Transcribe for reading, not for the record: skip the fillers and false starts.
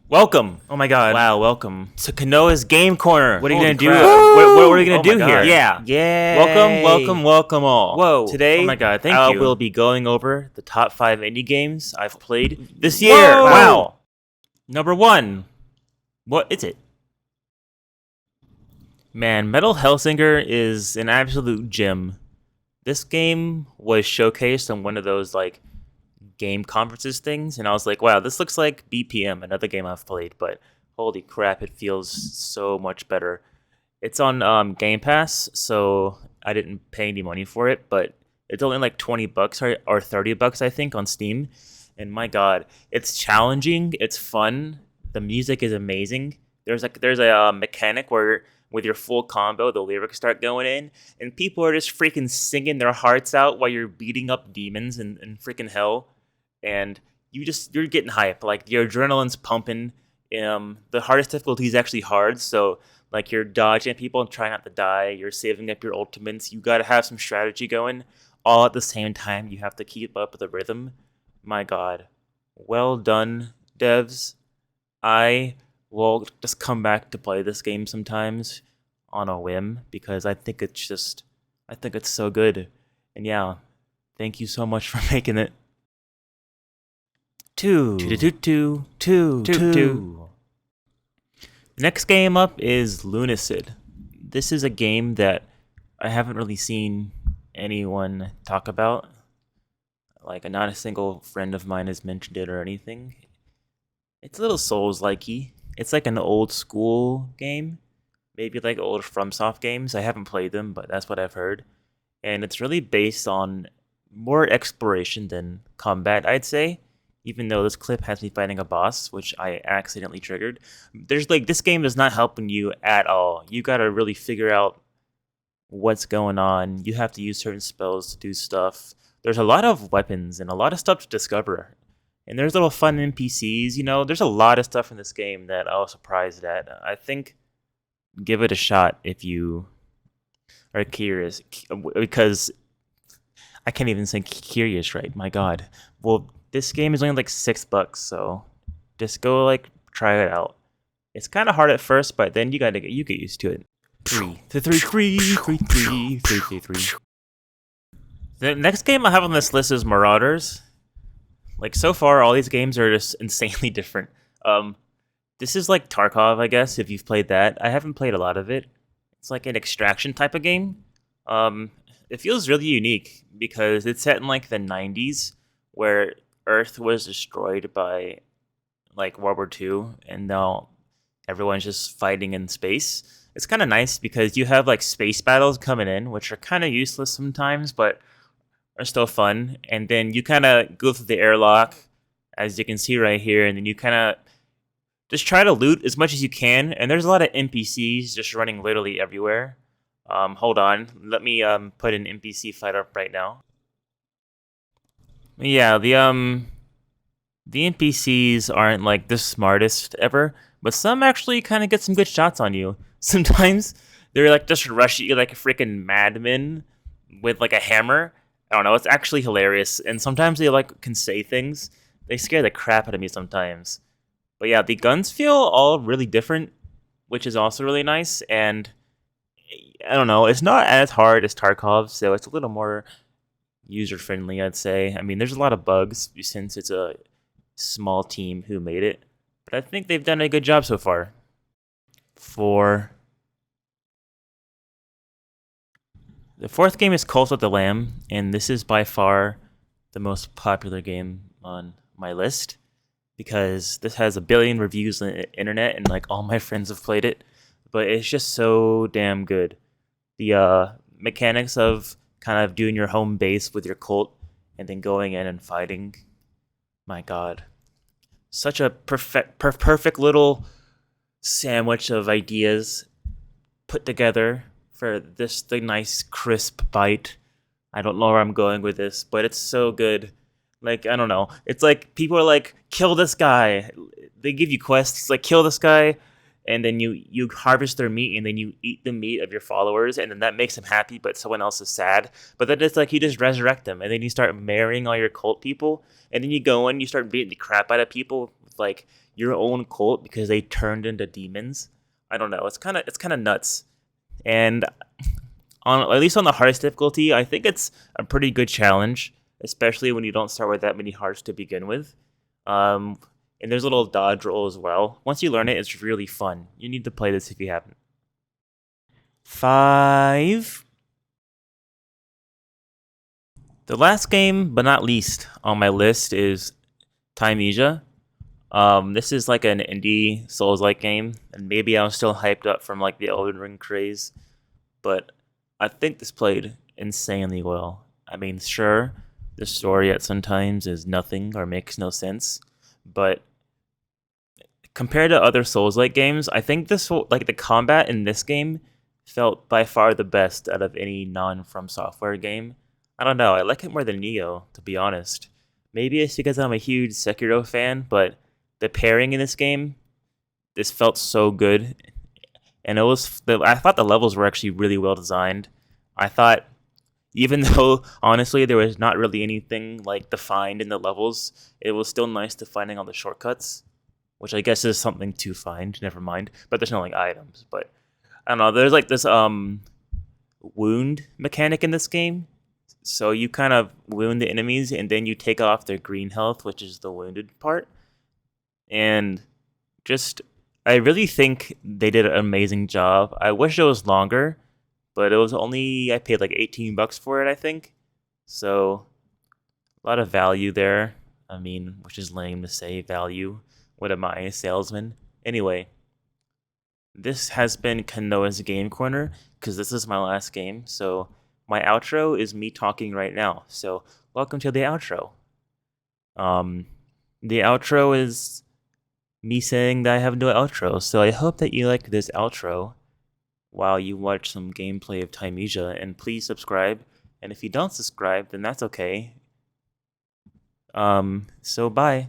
Welcome. Oh my god. Wow, welcome. To Kanoa's Game Corner. What are you Holy going to do? crap. What are we going Oh to my do God. here? Yeah. Yeah. Welcome all. Whoa. Today, Oh my god, thank I you. will be going over the top 5 indie games I've played this Whoa. year. Wow. Number 1. What is it? Man, Metal Hellsinger is an absolute gem. This game was showcased on one of those game conferences things, and I was like, wow, this looks like BPM, another game I've played, but holy crap, it feels so much better. It's on Game Pass, so I didn't pay any money for it, but it's only like $20 or $30, I think, on Steam. And my god, it's challenging, it's fun, the music is amazing. There's a mechanic where with your full combo, the lyrics start going in, and people are just freaking singing their hearts out while you're beating up demons in freaking hell. And you're getting hype. Like your adrenaline's pumping. The hardest difficulty is actually hard, so like you're dodging people and trying not to die. You're saving up your ultimates. You gotta have some strategy going. All at the same time, you have to keep up with the rhythm. My God, well done, devs. I will just come back to play this game sometimes on a whim because I think it's so good. And yeah, thank you so much for making it. Two. Next game up is Lunacid. This is a game that I haven't really seen anyone talk about. Like, not a single friend of mine has mentioned it or anything. It's a little Souls-likey. It's like an old school game. Maybe like old FromSoft games. I haven't played them, but that's what I've heard. And it's really based on more exploration than combat, I'd say. Even though this clip has me fighting a boss, which I accidentally triggered. This game is not helping you at all. You gotta really figure out what's going on. You have to use certain spells to do stuff. There's a lot of weapons and a lot of stuff to discover. And there's little fun NPCs, there's a lot of stuff in this game that I was surprised at. I think give it a shot if you are curious, because I can't even say curious right, my god. Well, this game is only like $6, so just go try it out. It's kind of hard at first, but then you get used to it. Three. The next game I have on this list is Marauders. So far, all these games are just insanely different. This is like Tarkov, I guess, if you've played that. I haven't played a lot of it. It's like an extraction type of game. It feels really unique because it's set in like the 90s, where Earth was destroyed by World War II, and now everyone's just fighting in space. It's kind of nice because you have space battles coming in, which are kind of useless sometimes, but are still fun. And then you kind of go through the airlock, as you can see right here, and then you kind of just try to loot as much as you can. And there's a lot of NPCs just running literally everywhere. Hold on, let me put an NPC fight up right now. Yeah, the NPCs aren't the smartest ever, but some actually kind of get some good shots on you. Sometimes they're just rush at you like a freaking madman with a hammer. I don't know, it's actually hilarious. And sometimes they can say things. They scare the crap out of me sometimes. But yeah, the guns feel all really different, which is also really nice. And I don't know, it's not as hard as Tarkov, so it's a little more user-friendly, I'd say. I mean, there's a lot of bugs since it's a small team who made it, but I think they've done a good job so far. 4. The fourth game is Cult of the Lamb, and this is by far the most popular game on my list because this has 1 billion reviews on the internet, and all my friends have played it. But it's just so damn good. The mechanics of kind of doing your home base with your cult and then going in and fighting. My god. Such a perfect little sandwich of ideas put together for the nice crisp bite. I don't know where I'm going with this, but it's so good. I don't know. It's people are kill this guy. They give you quests kill this guy, and then you harvest their meat, and then you eat the meat of your followers, and then that makes them happy, but someone else is sad. But then it's you just resurrect them, and then you start marrying all your cult people, and then you go in, you start beating the crap out of people with like your own cult because they turned into demons. I don't know. It's kind of nuts. And on at least on the hardest difficulty, I think it's a pretty good challenge, especially when you don't start with that many hearts to begin with. Um, and there's a little dodge roll as well. Once you learn it, it's really fun. You need to play this if you haven't. 5. The last game, but not least, on my list is Thymesia. This is like an indie Souls-like game, and maybe I was still hyped up from like the Elden Ring craze, but I think this played insanely well. I mean, sure, the story at sometimes is nothing or makes no sense, but compared to other Souls-like games, I think this like the combat in this game felt by far the best out of any non-From Software game. I don't know, I like it more than Neo, to be honest. Maybe it's because I'm a huge Sekiro fan, but the pairing in this game, this felt so good, and I thought the levels were actually really well designed. I thought even though honestly there was not really anything like defined in the levels, it was still nice to finding all the shortcuts, which I guess is something to find. Never mind, but there's no like items. But I don't know. There's like this wound mechanic in this game, so you kind of wound the enemies and then you take off their green health, which is the wounded part, and just I really think they did an amazing job. I wish it was longer, but it was only I paid like $18 for it, I think. So a lot of value there. I mean, which is lame to say value. What am I, a salesman? Anyway, this has been Kanoa's Game Corner because this is my last game. So my outro is me talking right now. So welcome to the outro. The outro is me saying that I have no outro. So I hope that you like this outro while you watch some gameplay of Thymesia, and please subscribe. And if you don't subscribe, then that's okay. So bye.